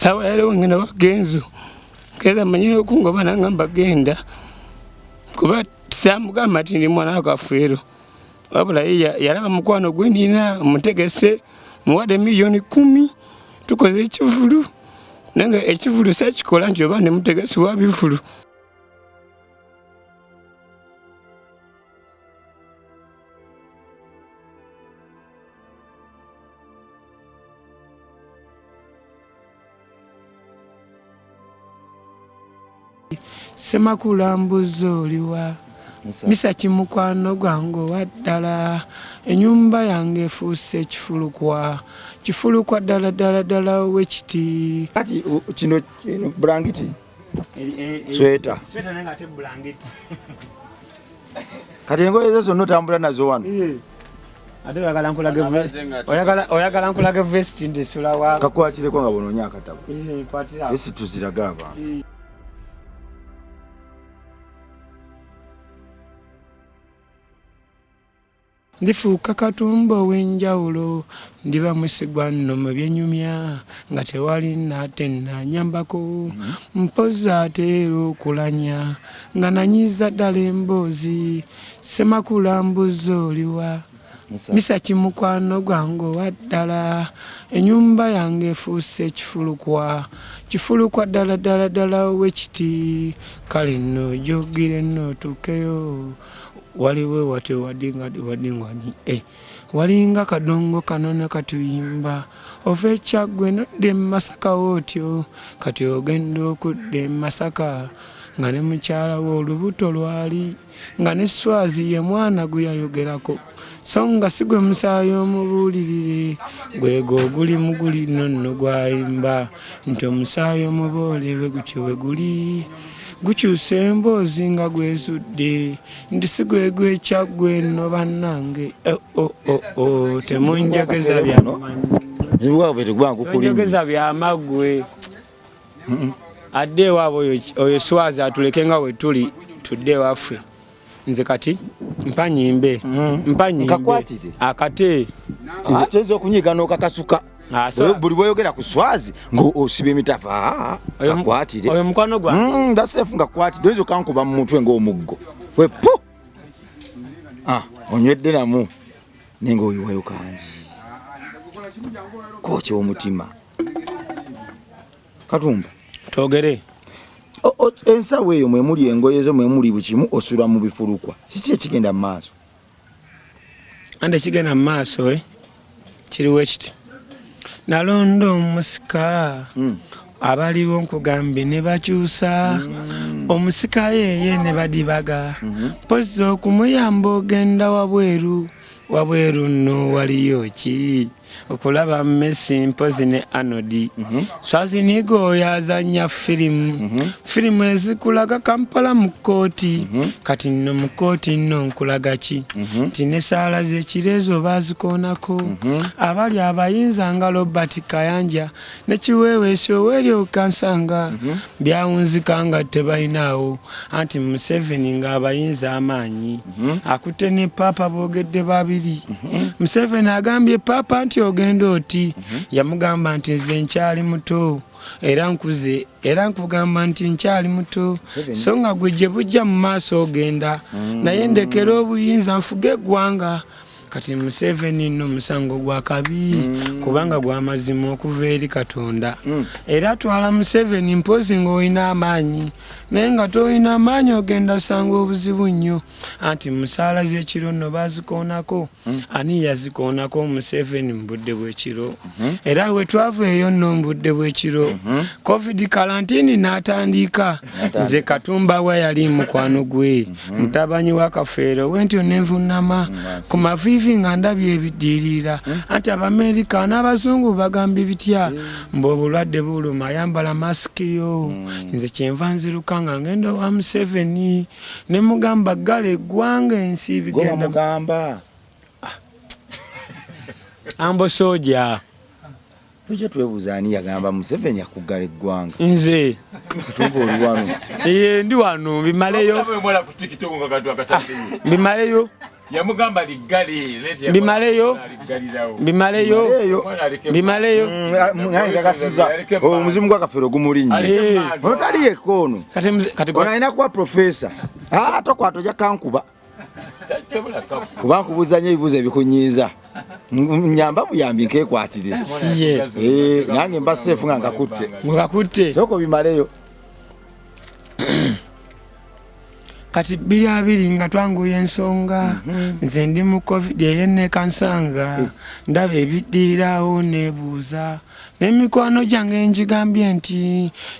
sawa yale ngenda wagenzo keza manyine okungoba nangamba genda kuba samugamba ati ndi mwana akafuero wabula yalaba mukwano gwe nina mutegese muwade milioni 10 tukoze ekivulu nanga ekivulu sakikola nti oba ne mutegese wa bivulu. Semakulambuzo oliwa misa kimukwano gwange waddala enyumba yange efuuse kifulukwa ddala wekiti kati kino blanketi sweta nenga ate blanketi kati engoye ezo zonna otambula nazo wano ate oyagala nkulage vest ndisula wa kakwatireko nga bonoonya akatabo kwatira esi tuziraga abantu. Ndifuuka katumba ow'enjawulo ndiba mwesigwa nno mu byenyumya nga tewali nate nanyambako mpozi ate era okulanya nga nanyiza ddala emboozi semakulambuzo oliwa misa kimukwano gwange waddala enyumba yange efuuse kifulukwa ddala wekiti kale nno jogire nno tukeyo waliwe wate wadingwani walinga kadongo kanona katuyimba ova ekyagwe nodde Masaka wotyo kati ogenda okudde Masaka nga ne mukyala we olubuto lwali nga ne Swazi ye mwana guyayogerako so nga sigwe musaayi omubuulirire gwego oguli muguli nonno gwayimba nti omusaayi omuboole gutyo we guli gukyusa emboozi nga gwezudde ndi sigwegwe ekyaggwe nno bannange temunjogeza byamaggwe adde ewaabwe oyo Swazi atuleke nga we tuli tudde ewaffe nze kati mpanyimbe akate kyeza okunyiga n'okakasuka buli bweyogera ku Swazi ng'osiba emitafa akwatire oyo mukwano gwange ndaseefu nga kwatire oyinza okankuba mu mutwe ng'omuggo wepu onywedde namu naye ng'oyiwayo kangi kookya omutima Katumba twogere ensawo eyo mwemuli engoye zo mwemuli bukimu osula mu bifulukwa kiki ekigenda mu maaso ande kigenda mu maaso kiriwo ekiti nalonda omusika abaliwo nkugambye ne bakyusa omusika yeye ne badibaga mpozi okumuyamba ogenda wabweru nno waliyo ki okulaba Messi mpozi ne Anodi Swazi nigo oyo azannya firimu ezikulaga Kampala mu kkooti kati nno mu kkooti nno nkulaga ki nti ne saala z'ekirezo baazikoonako abali abayinza nga Robert Kayanja ne Kiweeweesi Oweri Okansanga byawunzika nga tebalinaawo anti Museveni ng'abayinza amaanyi akutte ne Papa boogedde babiri Museveni agambye Papa nti ogenda oti yamugamba nti nze nkyali muto era nkuze era nkugamba nti nkyali muto so nga gwe gye bujja mu maaso ogenda naye ndekera obuyinza nfuge eggwanga kati Museveni nno musango gwa kabi kubanga gwa mazima okuva eri Katonda era atwala Museveni mpozi ng'olina amaanyi naye nga tolina amaanyi ogenda sanga obuzibu nnyo anti musaala z'ekiro nno baazikoonako ani yazikoonako Museveni mu budde bw'ekiro era we twaveeyo nno mu budde bw'ekiro covid kalantini n'atandika nze Katumba we yali mukwano gwe mutabanyi wa Kafeero wentyo nenvunama ku maviivi nga ndabye ebiddiirira anti Abamerika n'Abazungu bagambye bitya mbu obulwadde buluma ayambala masiki yo nze kyenva nziruka nga ngenda wa Museveni ne mugamba gale eggwanga ensi bigenda mugamba ambo soja tujja twebuuza ani yagamba Museveni akugala eggwanga nze Katumba oli wano ndi wano mbimaleyo mbimaleyo yamugamba ligali bimaleyo nganga kasiza omuzimu gwa kafero gumulinye otali yekono kati gona kuba professor tokwato ja kankuba kubankubuza nyo ebibuzo ebikunyiiza nyamba buyambi nkekwatire nange mba safe nga ngakutte soko bimaleyo kati 2 nga twanguye ensonga nze ndi mu covid yenne kansanga ndaba ebiddirawo nebuuza n'emikwano gyange njigambye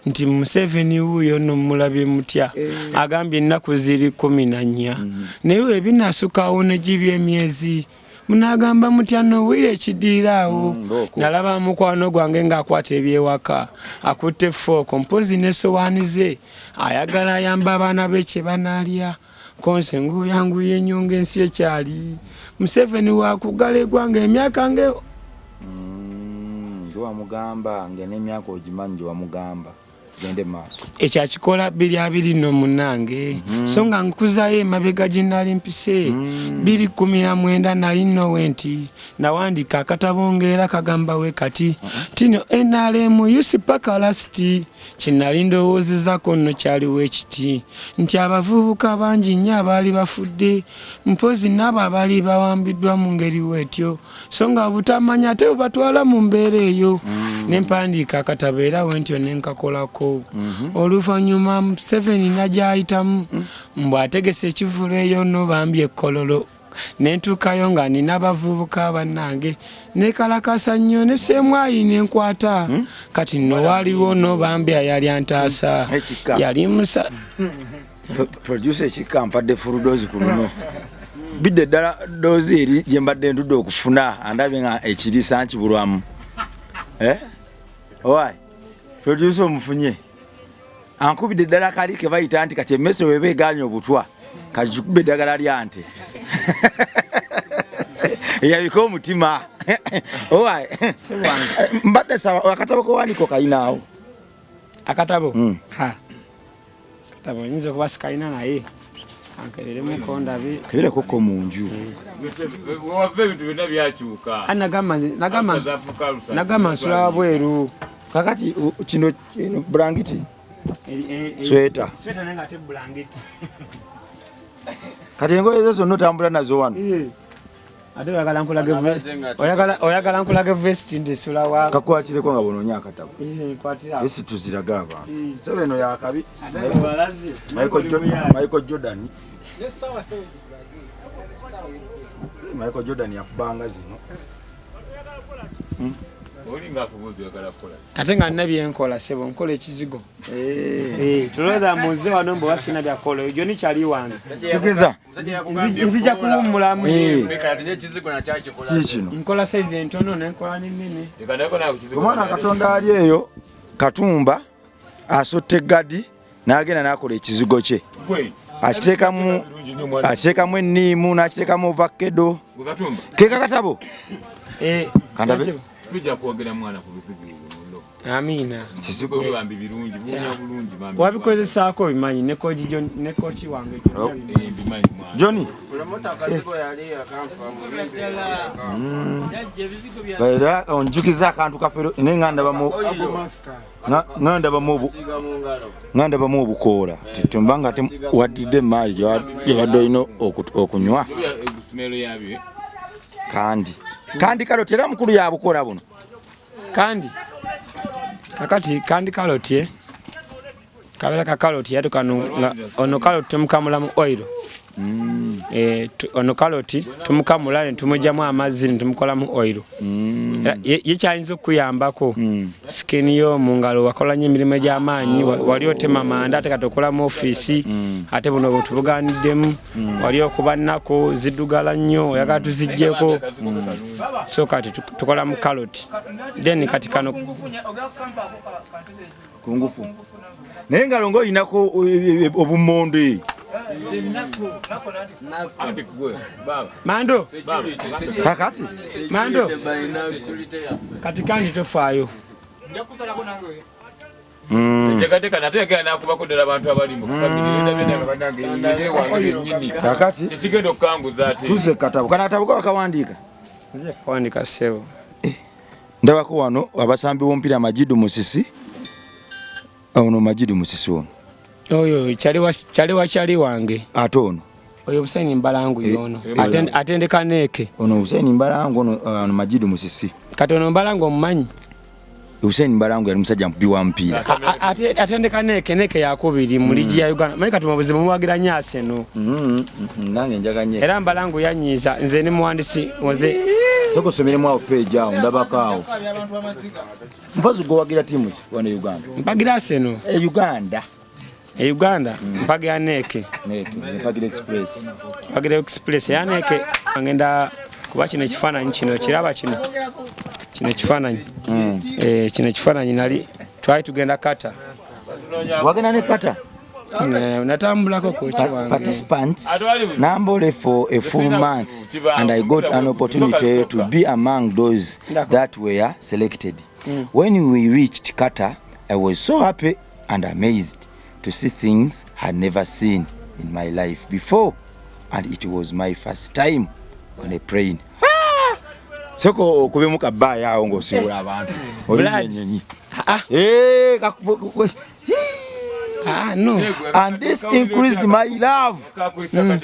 nti Museveni wuuyo no mulabye mutya agambye ennaku ziri 14 naye ebinasukawo ne gibya emyezi munagamba mutya nowire ekidiiraawo nalaba mukwano gwange ng'akwata ebyewaka akutte fooko mpozi n'essowaani ze ayagala ayamba abaana be kye banaalya konse ng'oyanguye nnyo ng'ensi ekyali Museveni wakugala eggwanga emyaka ngeyo wamugamba nge n'emyaka ogimanyi gye wamugamba gende maaso ekyakikola 20 munange so nga nkuzayo emabega gye nali mpise 2019 nali nnowe nti nawandika akatabo ng'era kagambawe kati tino NRM usipaka lasti kinali ndowoozezako nno kyaliwo ekiti nti abavubuka bangi nnyo abaali bafudde mpozi n'abo abaali bawambiddwa mu ngeri wetyo so nga butamanya ate bubatwala mu mbeera eyo nempandiika akatabo era wentyo nenkakolako oluvannyuma Museveni najayitamu mbw ategese ekivulo eyo no bambye ekkololo nentuukayo nga nina abavubuka bannange nekalakasa nnyo ne semwayi nenkwata kati nno waaliwo no bambye ayali antaasa yali musa producer ekika mpadde furudozi ku luno bidde ddala doozi eri gye mbadde ndudde okufuna andabye nga ekiriisa nkibulwamu owai producer omufunye ankubidde ddala kali ke bayita nti kati emmese weba eganya obutwa kagikube eddagala lya nte eyabika omutima owai mbadde sawa akatabo kowaniko kayinaawo akatabo akatabo nyinza okuba sikayina naye ankerere mukondabe kebireko mu nju waffe ebintu byonna byakyuka nagamba nsula wabweru kakati kino brangiti sweta nenga ate bulangiti kati engoye ezo zonna otambula nazo wano ate oyagala nkulage vest ndisula wa kakwakireko nga bonoonya akatabo esi tuziraga abantu sebe eno yakabi Michael Jordan yakubanga zino ate nga nina byenkola sebo nkola ekizigo tulowooza munze wano mbe wasina byakola egyo ni kyali wange tegeza nzija kuwummulamu kikino nkola saizi entono nenkola n'ennene omwana katonda ali eyo katumba asotta eggadi n'agenda n'akola ekizigo kye akiteekamu enniimu n'akiteekamu vakedo keeka katabo kandabe tujja kwogera mwana ku luzibu luno amina kizigo bambi birungi bunya bulungi bambi wabikozesaako bimanyi ne kochi wange bimanyi mwana Johnny baira onjukiza akantu kafero nenganda bamu obukoola titumbanga te wadide mali gye badde ino okunywa kandi karoti era mukulu yabukola buno kandi kakati kandi karoti kabera ka karoti yato kano ono karoti tumukamula mu oil ono karoti tumukamula ne tumujamu amazzi ne tumukola mu oil ye kyayinza okuyambako skin yo mu ngalo wakola nnyo emirimu gy'amaanyi wali otema manda ate katokola mu office ate buno tubuganiddemu wali okuba nnako ziddugala nnyo oyagala tuziggyeko so kati tukola mu karoti then kati kano kungufu naye nga longo oyinako obumonde mando kakati mando kati kandi tofaayo Tekateka nateeka nakuba ddala abantu abali mu family kakati kigenda okukanguza ate tuze katabo kana katabo kawandiika nze kuwandiika ssebo ndabako wano abasambi b'omupiira Majidu Musisi ono Majidu Musisi ono oyo kyali wange ate ono oyo Hussein Mbalangu yono atendeka neeke ono Hussein Mbalangu ono Majidu Musisi kati ono Mbalangu omumanyi Hussein Mbalangu yali musajja mupiira wa mpira atendeka neeke yakubiri mu ligi ya Uganda manyi kati mubuzibu muwagira Nyaase no nange njaga nnyo era Mbalangu yanyiiza nze ni muwandisi nze soko someremu awo page awo ndabako awo mpozi gwagira timu wano Uganda mpagira Arsenal Uganda Uganda mpagira neeke mpagira express ya neeke ngenda kuba kino ekifaananyi kino kiraba kino ekifaananyi kino ekifaananyi nali twali tugenda kata wagenda ne kata natambulako kochi wange participants number for a full month and I got an opportunity to be among those that were selected. When we reached Qatar, I was so happy and amazed to see things I had never seen in my life before, and it was my first time on a plane. Soko okubemuka baya awo ng'osiibula abantu olinyenyi no. And this increased my love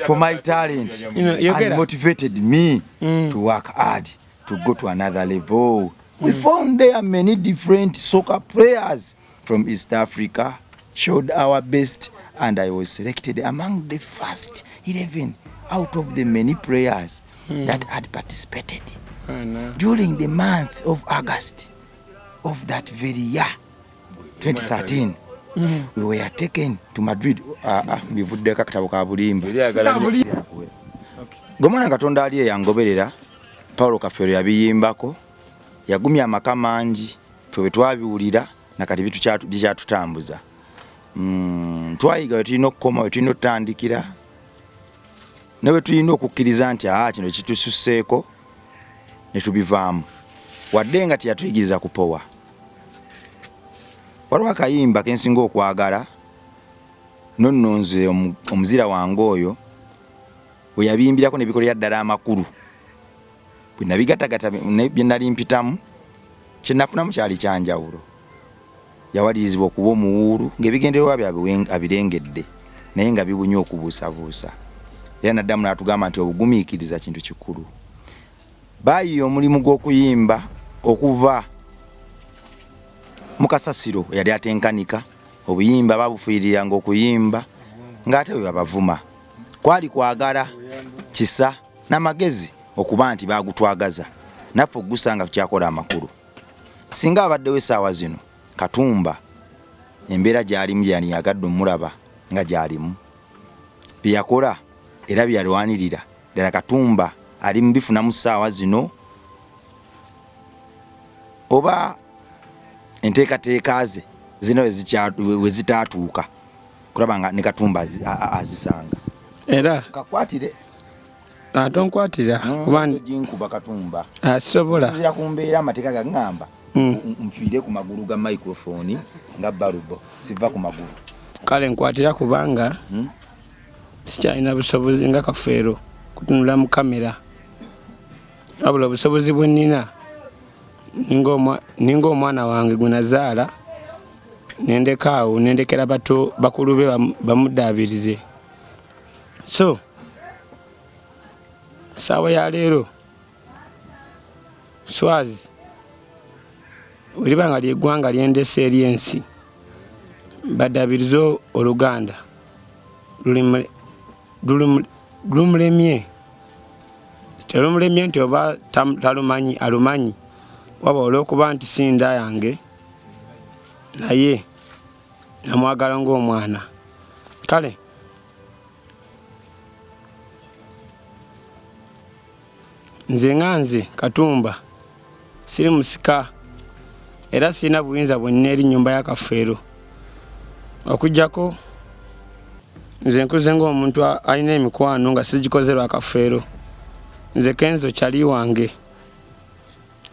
for my talent and motivated me to work hard to go to another level. We found there many different soccer players from East Africa, showed our best, and I was selected among the first 11 out of the many players that had participated. During the month of August of that very year, 2013, we were taken to Madrid. Mbivudde kakatabo ka bulimba. Gomwana Katonda ali yangoberera Paulo Kafero yabiyimbako yagumya amaka mangi fwe twabiwulira nakati bitu byatutambuza. Twayiga we tulina okukoma we tulina okutandikira newe tulina okukkiriza nti kino kitususseeko ne tubivaamu wadde nga teyatuyigiriza kupowa. Waliwo akayimba kensinga okwagala nonno nze omuzira wange oyo we yabiyimbirako nebikolera ddala amakulu bwe nabigatagata bye nali mpitamu kye nafunamu kyali kyanjawulo. Yawalirizibwa okuba omuwuulu ng'ebigendererwa byabwe abirengedde naye nga bibunya okubuusabuusa era naddamu n'atugamba nti obugumiikiriza kintu kikulu. Baayiye omulimu gw'okuyimba okuva mu kasasiro yali atenkanika obuyimba babufiiriranga okuyimba ng'ate bwe babavuma. Kwali kwagala kisa n'amagezi okuba nti baagutwagaza naffe okugusanga tukyakola amakulu. Singa abaddewo essaawa zino Katumba embeera gy'alimu gyani yagadde omulaba nga gy'alimu bye yakola era bye yalwanirira ddala Katumba ali mu bifunamu ssaawa zino oba enteekateeka ze zino we zitaatuuka kulaba nga ne Katumba azisanga era kakwatire atonkwatira jinkuba Katumba asobola zira kumbeera amateeka gangamba mfiire ku magulu ga microphone nga balubo siva ku magulu kale nkwatira kubanga sikyalina busobozi nga Kafeero kutunula mu kamera abula obusobozi bwe nnina ninga omwana wange gwe nazaala nendekaawo nendekera bato bakulu be bamuddaabirize. So saawa ya leero Swazi ulibanga ly'eggwanga lyendese eryensi baddaabirize Oluganda lumulemye telumulemye nti oba talumanyi alumanyi waba olw'okuba nti sinda yange naye namwagala ng'omwana. Kale nze Katumba siri musika era sina buyinza bwonna eri nnyumba ya Kafeero okujjako nze nkuze ng'omuntu alina emikwano nga sigikoze lwa Kafeero. Nze Kenzo kyali wange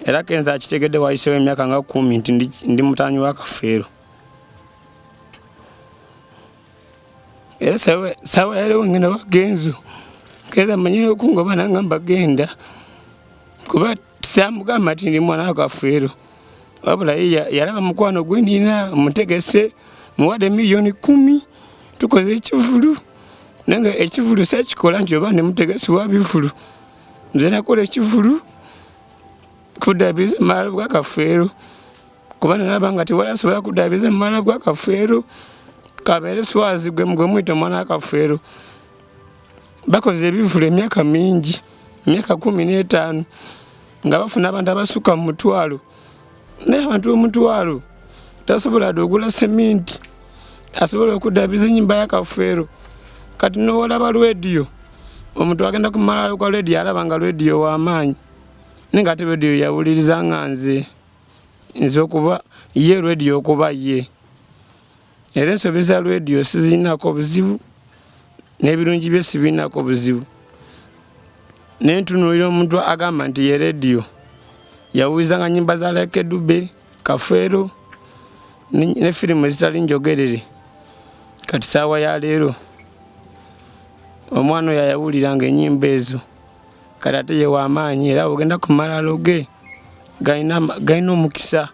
era Kenzo akitegedde wayiseewo emyaka nga 10 nti ndi mutanyi wa Kafeero era sawa yalewo ngenda wagenzo keza manyire okungoba nangamba genda kuba samugamba ati ndi mwana wakafeero wabula yalaba mukwano gwe nina mutegese muwadde miliyoni 10 tukoze ekivulu nange ekivulu sakikola nti oba nemutegesi wa bivulu nze nakola ekivulu kudabiza mumala gwakafeero kuba nalaba nga tewalasobola kudabiza mumala gwakafeero kabeere Swazi gwe mwita omwana wakafeero bakoze ebivulu emyaka mingi emyaka 15 nga bafuna abantu abasuka mu mutwalo naye abantu omutwalo tasobola dogula seminti asobola okudabiza ennyumba yakafeero kati nowolaba lwediyo omuntu agenda kumala kwa lwediyo alaba nga lwediyo w'amaanyi naye nga ate lwediyo yawuliriza nga nze okuba ye lwediyo okuba ye era ensobi za lwediyo sizirinako buzibu n'ebirungi bye sibirinako buzibu naye ntunuulira omuntu agamba nti ye lediyo yawulizanga nnyimba za Lucky Dube Kafeero ne firimu ezitali njogerere kati saawa ya leero omwana oyo yawuliranga ennyimba ezo kati ate ye w'amaanyi era ogenda ku malalo ge galina omukisa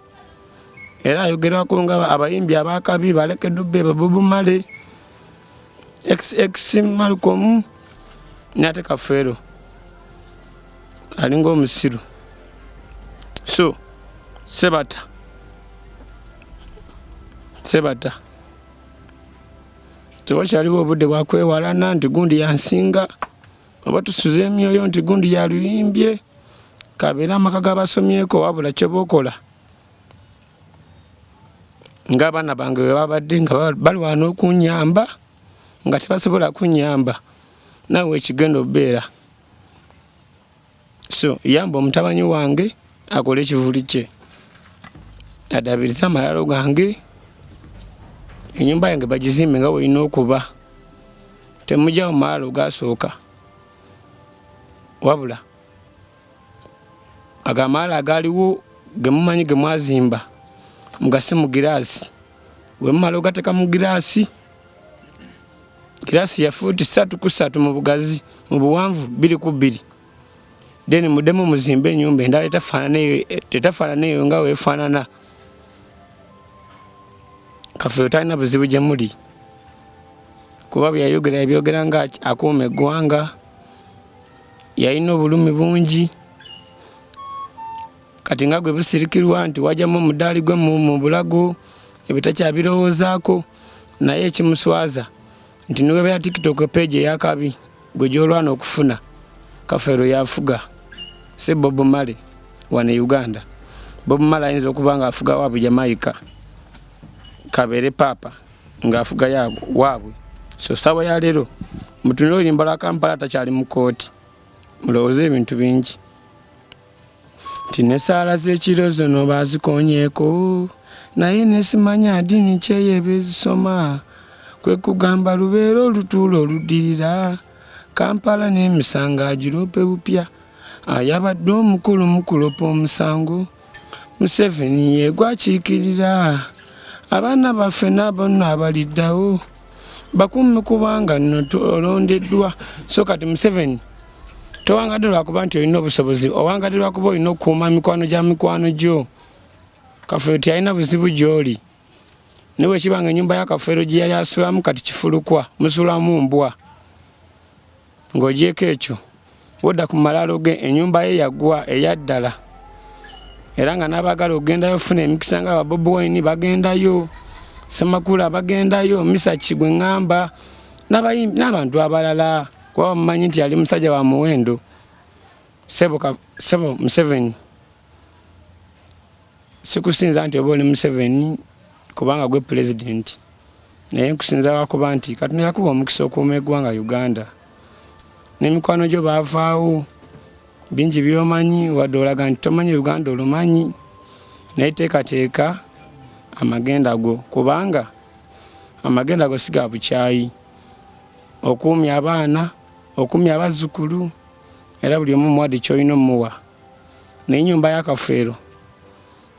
era ayogerwako nga abayimbi abakabi ba Lucky Dube ba Bob Marley XX Malcolm n'ate Kafeero alinga omusiru so sebata tewakyaliwo obudde bwakwewalana nti gundi yansinga oba tusuze emyoyo nti gundi yaluyimbye kabeera amaka g'abasomyeko wabula kyobaokola ng'abaana bange bwe babadde nga balwana okunyamba nga tebasobola kunyamba naawe ekigenda obeera so yamba omutabanyi wange akole ekivuli kye adabiriza amalalo gange ennyumba yange bagizimbe nga weolina okuba temugyawo malalo gasooka wabula agamalalo agaliwo gemumanyi gemwazimba mugase mu giraasi wemumala ogateeka mu giraasi ya fuuti 3x3 mu bugazi mu buwanvu 2x2 then muddemu muzimbe ennyumba endala tetafaanana eyo nga weefaanana Kafeero talina buzibu gye muli kuba bwe yayogera ebyogera nga akuuma eggwanga yalina obulumi bungi kati nga gwe busirikirwa nti wajjamu omudaali gwe mu bulago ebitakyabirowozaako naye ekimuswaza nti niwebeera TikTok page eyakabi gwe gy'olwana okufuna Kafeero yafuga si Bob Marley wano e Uganda. Bob Marley ayinza okuba nga afuga waabwe Jamaica kabeere paapa ng'afuga waabwe so saawa ya leero mutunule oluyimba lwa Kampala takyali mu kooti mulowooza ebintu bingi nti n'essaala z'ekiro zono baazikonyeeko naye nesimanya ddiini kyeyebezisoma kwe kugamba lubeera olutuulo oluddirira Kampala n'emisango agirope bupya ayabadde omukulu omusango Museveni yegwakiikirira abaana baffe n'abonna abaliddawo bakumme kubanga nno olondeddwa so kati Museveni towangadde lwakuba nti olina obusobozi owangadde lwakuba olina okukuuma mikwano gya mikwano gyo Kafeero tiyalina buzibu gy'oli niwe kibanga ennyumba ya Kafeero gye yali asulamu kati kifulukwa musulamu mbwa ng'ogyeko ekyo wodda ku malalo ge ennyumba ye yagwa eyaddala era nga n'abaagala ogendayo ofuna emikisa nga Bobi Wine bagendayo Ssemakula bagendayo Misaki gwe ŋŋamba n'abantu abalala kuba bamumanyi nti yali musajja wa muwendo sebo Museveni sikusinza nti oba oli Museveni kubanga gwe pulezidenti naye nkusinza lwakuba nti Katonda yakuba omukisa okuuma eggwanga Uganda n'emikwano gyo baavaawo bingi byomanyi wadde olaga nti tomanyi Uganda olumanyi naye teekateeka amagenda go kubanga amagenda go si ga bukyayi okuumya abaana okuumya abazzukulu era buli omu muwadde ky'olina omuwa naye ennyumba ya Kafeero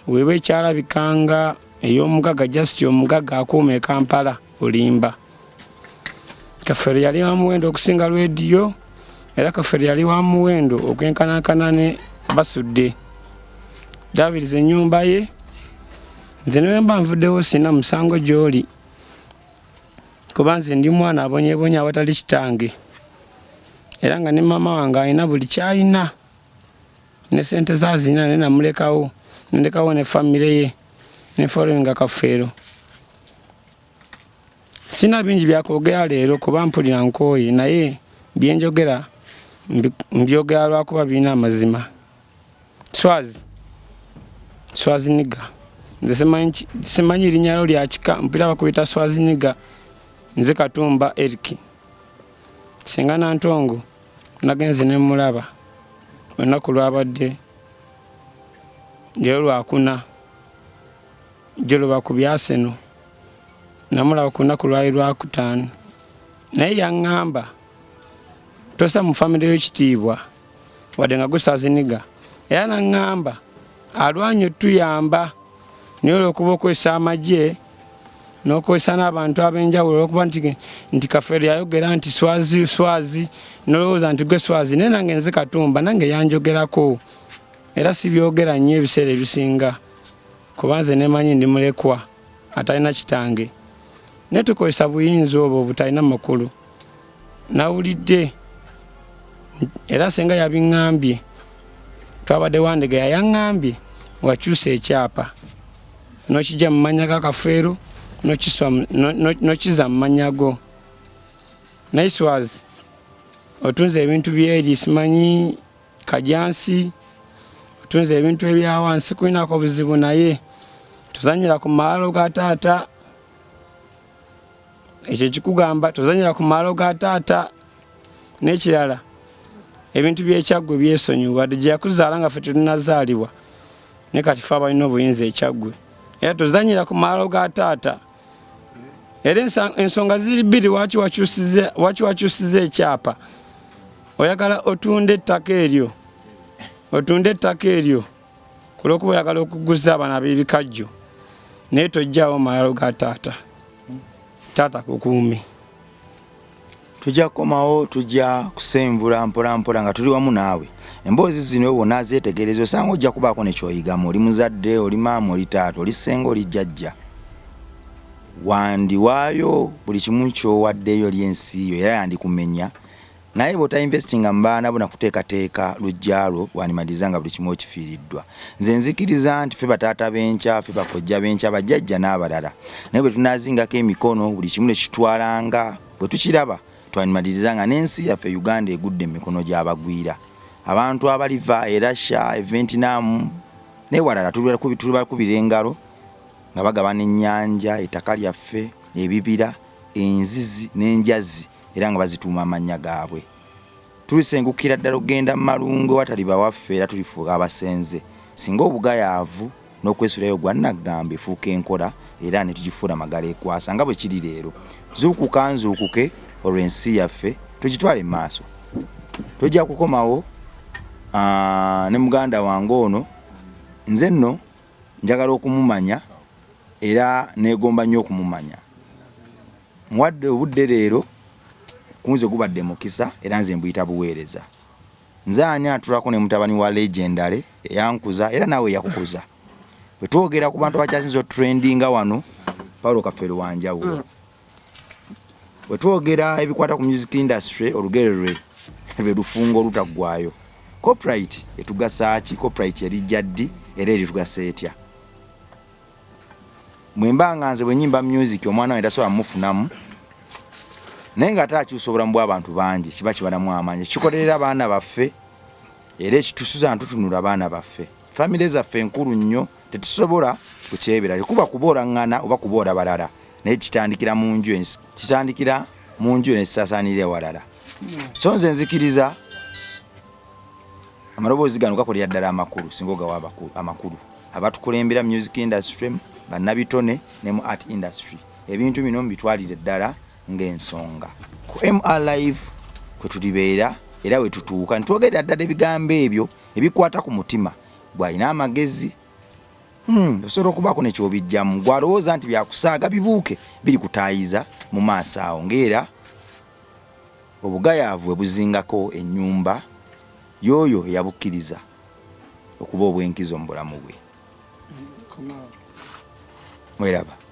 weeba ekyalabikanga ey'omugagga just omugagga akuuma e Kampala olimba Kafere yali wa muwendo okusinga radio era Kafere yali wa muwendo okwenkanankana ne basudde David ennyumba ye nze ne mba nvuddewo sina musango gy'oli kuba nze ndi mwana abonyebonya awatali kitange era nga ne mama wange alina buli kyalina ne sente zazina ne namulekawo ndekawo ne famire ye ne following Kafeero. Sina bingi byakwogera leero kuba mpulira nkooye naye byenjogera mbyogera lwakuba birina amazima. Swazi niga nze simanyi linnya lyo lya kika mpira bakuyita Swazi niga nze Katumba Eric singa Nantongo nagenze ne mulaba olunaku lwabadde leero lwakuna jolo bakubyaseno namulaba ku lunaku lwali lwakutaano naye yaŋŋamba tosa mu famire y'ekitiibwa wadde nga gusaziniga era naŋŋamba alwanye tuyamba naye olwokuba okozesa amagye n'okozesa n'abantu ab'enjawulo olwokuba nti Kafeero yayogera nti swazi nolowooza nti gwe swazi naye nange nze Katumba nange yanjogerako era sibyogera nnyo ebiseera ebisinga kuba nze nemanyi ndi mulekwa atalina kitange naye tukozesa buyinza obwo butalina makulu nawulidde era senga yabiŋŋambye twabadde Wandega yayaŋŋambye wakyusa ekyapa n'okijja mu mannya ga Kafeero n'okiza mu mannya go naye Swazi otunze ebintu byeri simanyi kajansi otunze ebintu ebyawansi kulinako buzibu naye tuzanyira ku malaalo ga taata ekyo kikugamba tuzanyira ku malaalo ga taata n'ekirala ebintu by'ekyaggwe byesonyiwa wadde gye yakuzaala nga ffe tetunazaalibwa ne kati ffe abalina obuyinza ekyaggwe era tuzanyira ku malaalo ga taata era ensonga ziri bbiri waki wakyusiza ekyapa oyagala otunde ettaka eryo kulwokuba oyagala okuguza abaana b'ebikajjo naye tojjaawo malaalo ga taata kukuumi tujja kukomawo tujja kusenvula mpolampola nga tuli wamu naawe emboozi zino wonna zeetegereza osanga ojja kubaako nekyoyigamu oli muzadde oli maama oli taata oli ssenga oli jjajja wandiwaayo buli kimu kyowaddeyo ly'ensi yo era yandikumenya naye bw'ota investinga mu baana bo nakuteekateeka lujjalo wandimaliza nga buli kimu okifiiriddwa nze nzikiriza nti ffe bataata b'enkya ffe bakojja b'enkya bajjajja n'abalala naye bwe tunaazingako emikono buli kimu nekitwalanga bwe tukiraba twandimaliriza nga n'ensi yaffe Uganda egudde mu mikono gy'abagwira abantu abaliva e Russia e Vietnam n'ewalala tubakubira engalo nga bagabana ennyanja ettaka lyaffe ebibira enzizi n'enjazi era nga bazituuma amannya gaabwe tulisengukira ddala okugenda mu malungu watali bawaffe era tulifuuka abasenze singa obugayaavu n'okwesulayo gwannagamba efuuka enkola era ne tugifuula magala ekwasa nga bwe kiri leero zuukuka nzuukuke olw'ensi yaffe tugitwale mu maaso tujja kukomawo ne muganda wange ono nze nno njagala okumumanya era neegomba nnyo okumumanya muwadde obudde leero kunze gubadde mukisa era nze mbuyita buweereza nze ani atulako ne mutabani wa legendary eyankuza era naawe yakukuza bwe twogera ku bantu abakyasinza otrendinga wano Paulo Kafeero wanjawulo bwe twogera ebikwata ku music industry olugero lwe lufungo olutaggwayo copyright etugasa ki copyright erijja ddi era eritugasa etya mwembanga nze bwe nyimba music omwana we tasobola mufunamu naye nga ate akyusa obulamu bw'abantu bangi kiba kibalamu amaanyi kikolerera abaana baffe era ekitusuza ntutunula abaana baffe famire zaffe enkulu nnyo tetusobola kukyebera likuba kuboolaŋŋana oba kuboola balala naye kitandikira mu nju nesisaasaanira ewalala so nze nzikiriza amaloboozi gano gakolera ddala amakulu singa ogawa amakulu abatukulembera music industry bannabitone ne mu art industry ebintu bino mbitwalire ddala ng'ensonga ku MR Live kwe tulibeera era we tutuuka ntwogerera ddala ebigambo ebyo ebikwata ku mutima bw'alina amagezi osobola okubaako nekyobijjamu gwalowooza nti byakusaaga bibuuke biri kutaayiza mu maaso awo ng'era obugayaavu buzingako ennyumba yoyo yabukkiriza okuba obwenkizo mu bulamu bwe. Mweraba.